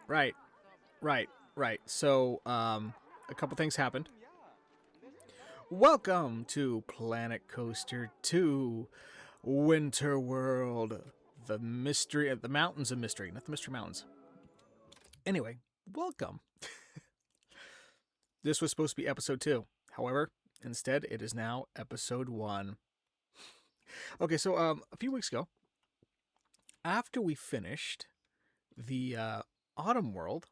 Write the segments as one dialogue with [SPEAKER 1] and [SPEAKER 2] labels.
[SPEAKER 1] Right, right. So, a couple things happened. Welcome to Planet Coaster 2 Winter World. The mystery of the mountains of mystery, not the mystery mountains. Anyway, welcome. This was supposed to be episode 2. However, instead, it is now episode 1. Okay, so a few weeks ago, after we finished the Autumn World,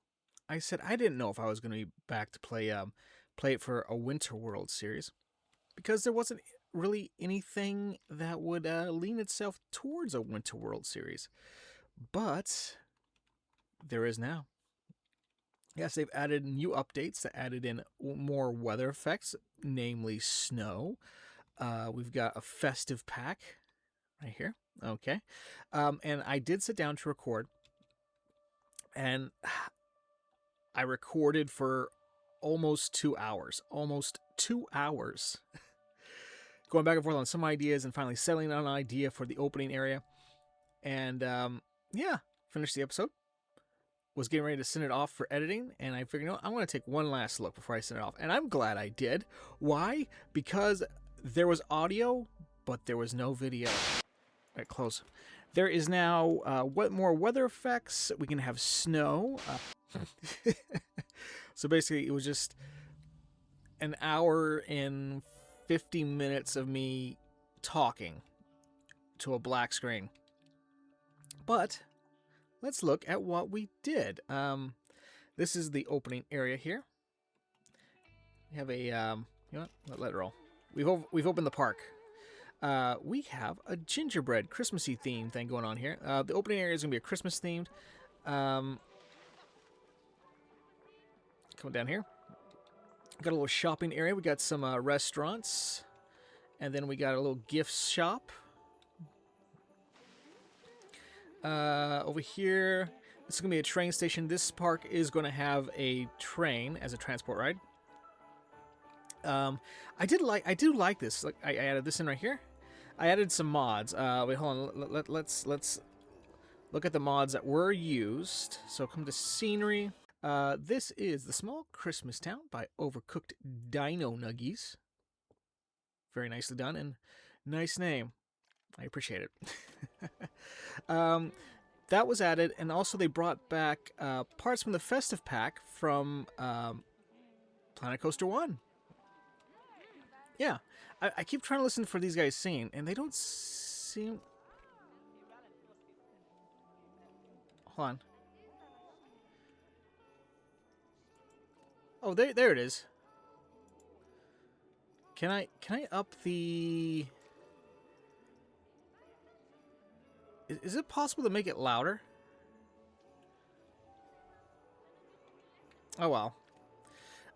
[SPEAKER 1] I said I didn't know if I was going to be back to play it for a Winter World series because there wasn't really anything that would lean itself towards a Winter World series. But there is now. Yes, they've added new updates that added in more weather effects, namely snow. We've got a festive pack right here. Okay. And I did sit down to record, and I recorded for almost 2 hours. Almost 2 hours. Going back and forth on some ideas and finally settling on an idea for the opening area. And yeah, finished the episode. Was getting ready to send it off for editing, and I figured, you know, I want to take one last look before I send it off. And I'm glad I did. Why? Because there was audio, but there was no video. All right, close. There is now what more weather effects. We can have snow. So basically, it was just an hour and 50 minutes of me talking to a black screen. But let's look at what we did. This is the opening area here. We have a, you know what? Let it roll. We've opened the park. We have a gingerbread Christmassy theme thing going on here. The opening area is going to be a Christmas themed. Coming down here. Got a little shopping area. We got some restaurants. And then we got a little gift shop. Over here, this is going to be a train station. This park is going to have a train as a transport ride. I do like this. Like, I added this in right here. I added some mods. Wait, hold on. Let's look at the mods that were used. So come to scenery. This is the Small Christmas Town by Overcooked Dino Nuggies. Very nicely done and nice name. I appreciate it. That was added, and also they brought back parts from the festive pack from Planet Coaster 1. Yeah, I keep trying to listen for these guys singing, and they don't seem... Hold on. Oh, there it is. Can I up the... Is it possible to make it louder? Oh well.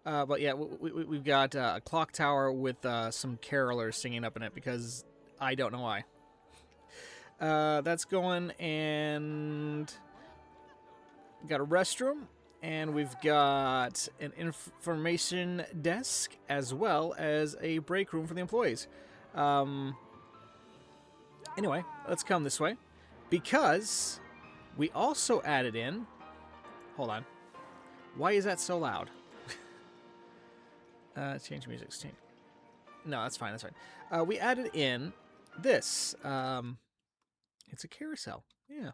[SPEAKER 1] But yeah, we've got a clock tower with some carolers singing up in it because I don't know why. That's going, and we've got a restroom, and we've got an information desk as well as a break room for the employees. Anyway, let's come this way. Because we also added in... Hold on. Why is that so loud? Change music. Change. No, that's fine. That's fine. We added in this. It's a carousel. Yeah.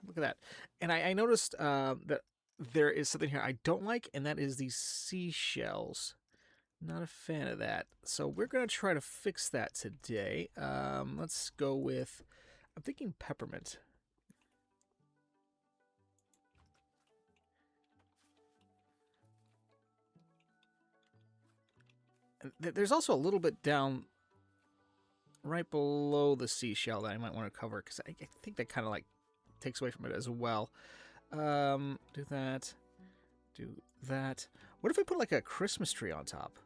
[SPEAKER 1] Look at that. And I noticed that there is something here I don't like, and that is these seashells. Not a fan of that. So we're going to try to fix that today. Let's go with... I'm thinking peppermint. And there's also a little bit down right below the seashell that I might want to cover, because I think that kind of like takes away from it as well. Do that. Do that. What if I put like a Christmas tree on top?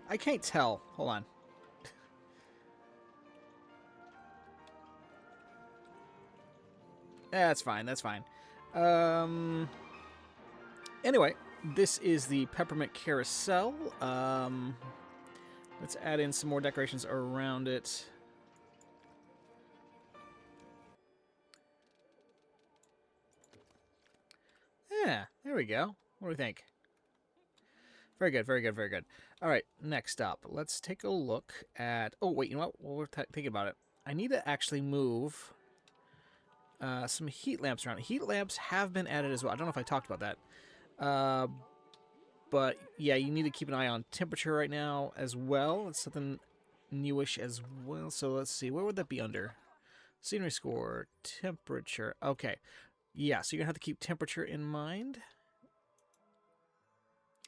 [SPEAKER 1] I can't tell. Hold on. That's fine, that's fine. Anyway, this is the Peppermint Carousel. Let's add in some more decorations around it. we go. What do we think? Very good, very good, very good. All right, next up, let's take a look at... Oh, wait, you know what? While we're thinking about it, I need to actually move some heat lamps around. Heat lamps have been added as well. I don't know if I talked about that. But, yeah, you need to keep an eye on temperature right now as well. It's something newish as well. So let's see. Where would that be under? Scenery score, temperature. Okay. Yeah, so you're going to have to keep temperature in mind.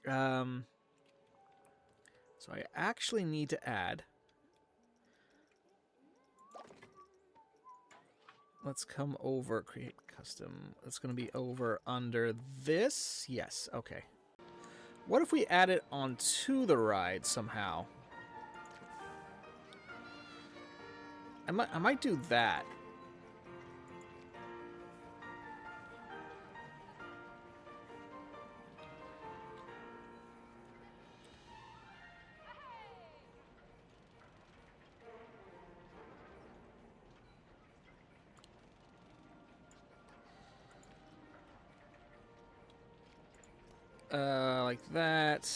[SPEAKER 1] So I actually need to add... Let's come over, create custom. It's going to be over under this. Yes, okay. What if we add it onto the ride somehow? I might do that. Like that.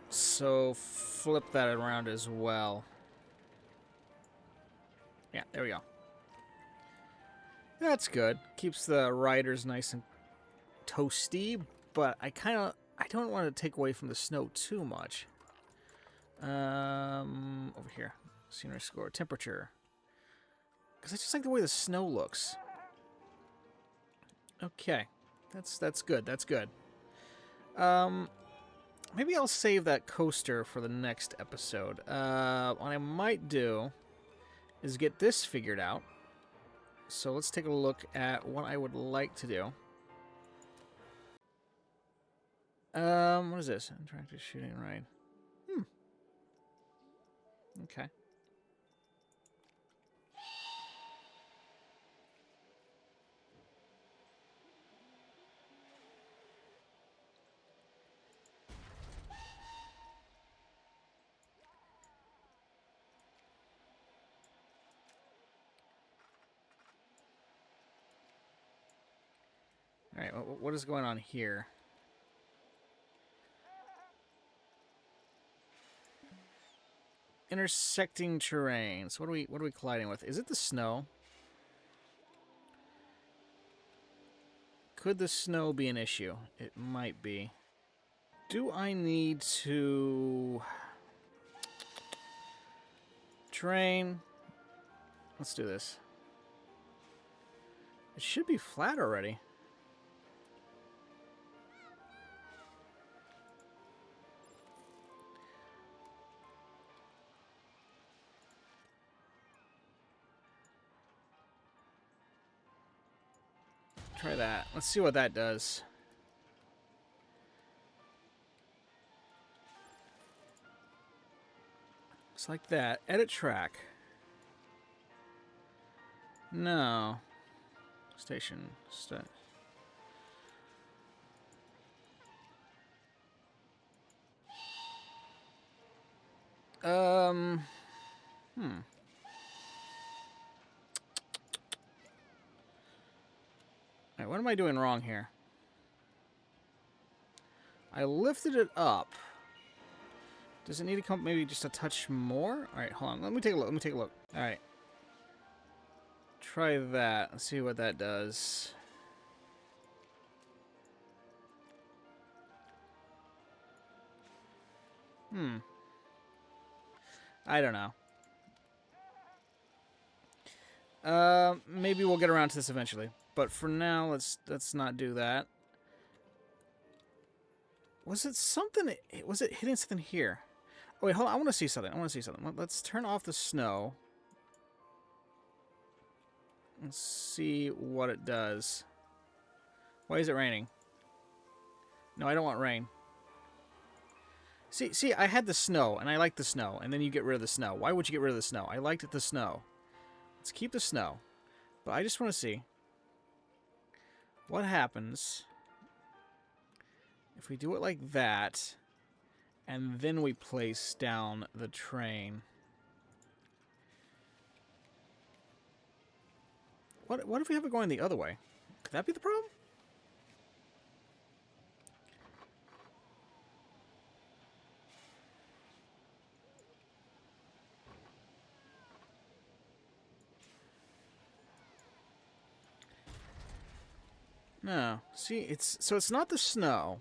[SPEAKER 1] So flip that around as well. Yeah, there we go. That's good. Keeps the riders nice and toasty, but I don't want to take away from the snow too much. Over here. Scenery score, temperature. Because I just like the way the snow looks. Okay. That's good. That's good. Maybe I'll save that coaster for the next episode. What I might do is get this figured out. So let's take a look at what I would like to do. What is this? Interactive shooting ride. Okay. All right, what is going on here? Intersecting terrain. So what are we colliding with? Is it the snow? Could the snow be an issue? It might be. Do I need to... Terrain. Let's do this. It should be flat already. Try that. Let's see what that does. It's like that. Edit track. No. Station. Alright, what am I doing wrong here? I lifted it up. Does it need to come maybe just a touch more? Alright, hold on. Let me take a look. Let me take a look. Alright. Try that. Let's see what that does. I don't know. Maybe we'll get around to this eventually. But for now, let's not do that. Was it something? Was it hitting something here? Oh, wait, hold on. I want to see something. I want to see something. Let's turn off the snow. Let's see what it does. Why is it raining? No, I don't want rain. See, I had the snow, and I like the snow, and then you get rid of the snow. Why would you get rid of the snow? I liked the snow. Let's keep the snow. But I just want to see what happens if we do it like that, and then we place down the train. What if we have it going the other way? Could that be the problem? No. See, it's not the snow.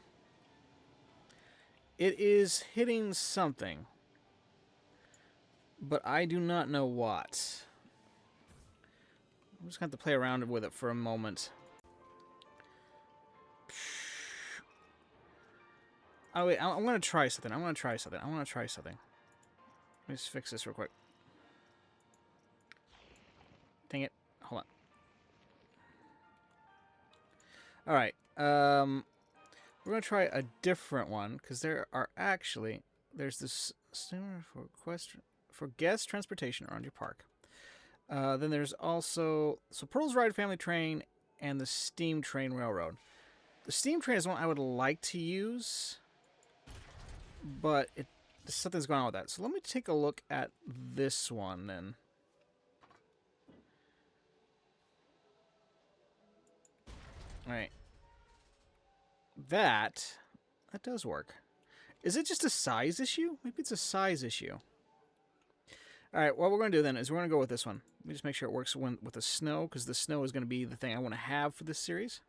[SPEAKER 1] It is hitting something. But I do not know what. I'm just going to have to play around with it for a moment. Oh, wait. I'm going to try something. Let me just fix this real quick. Dang it. Hold on. Alright. We're going to try a different one, because there are actually... There's this... For guest transportation around your park. Then there's also... So, Pearl's Ride Family Train and the Steam Train Railroad. The Steam Train is one I would like to use, but something's going on with that. So let me take a look at this one, then. Alright. That does work. Is it just a size issue? Maybe it's a size issue. Alright, what we're going to do then is we're going to go with this one. Let me just make sure it works with the snow, because the snow is going to be the thing I want to have for this series.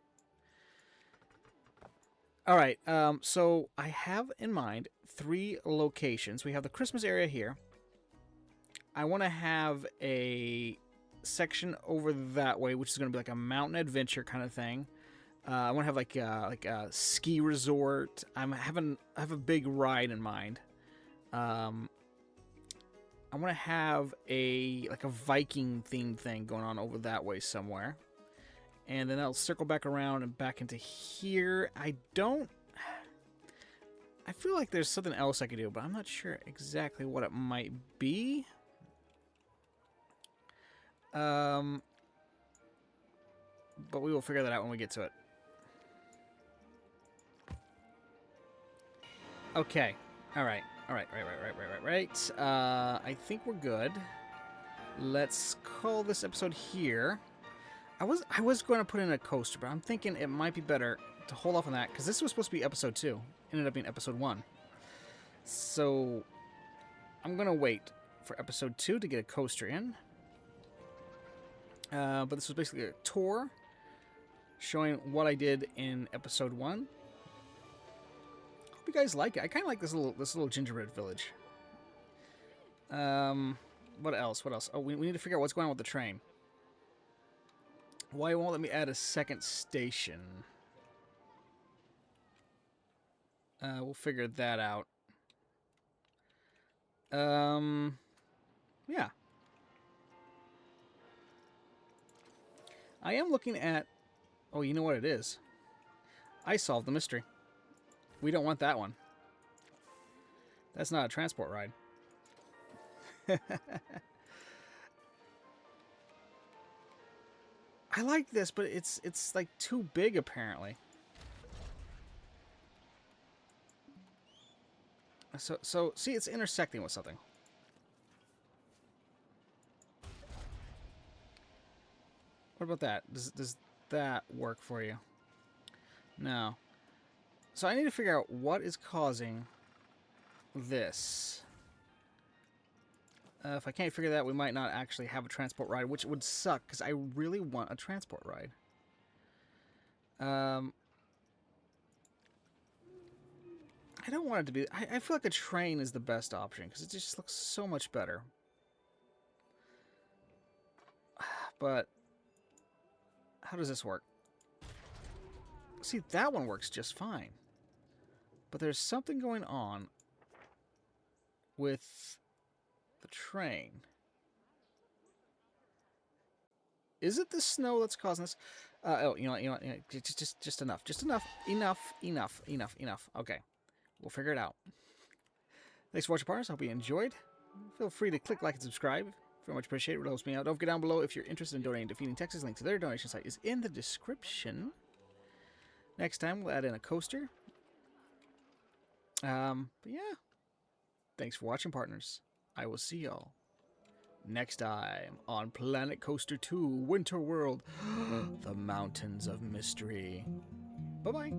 [SPEAKER 1] Alright, so I have in mind 3 locations. We have the Christmas area here. I want to have a section over that way, which is going to be like a mountain adventure kind of thing. I want to have like a ski resort. I have a big ride in mind. I want to have a Viking themed thing going on over that way somewhere. And then I'll circle back around and back into here. I feel like there's something else I could do, but I'm not sure exactly what it might be. But we will figure that out when we get to it. Okay. Alright. Right. I think we're good. Let's call this episode here. I was going to put in a coaster, but I'm thinking it might be better to hold off on that, because this was supposed to be episode 2. Ended up being episode 1. So I'm going to wait for episode 2 to get a coaster in. But this was basically a tour showing what I did in episode 1. Hope you guys like it. I kind of like this little gingerbread village. What else? Oh, we need to figure out what's going on with the train. Why won't let me add a second station? We'll figure that out. Yeah. I am looking at... Oh, you know what it is? I solved the mystery. We don't want that one. That's not a transport ride. I like this, but it's like too big apparently. So see, it's intersecting with something. What about that? Does that work for you? No. So I need to figure out what is causing this. If I can't figure that out, we might not actually have a transport ride, which would suck, because I really want a transport ride. I don't want it to be... I feel like a train is the best option, because it just looks so much better. But... how does this work? See, that one works just fine. But there's something going on with the train. Is it the snow that's causing this? Oh, you know what, just enough. Enough. Okay. We'll figure it out. Thanks for watching, partners. Hope you enjoyed. Feel free to click like and subscribe. Very much appreciate it. It helps me out. Don't forget down below if you're interested in donating to Feeding Texas. Link to their donation site is in the description. Next time, we'll add in a coaster. But yeah. Thanks for watching, partners. I will see y'all next time on Planet Coaster 2 Winter World, the Mountains of Mystery. Bye bye.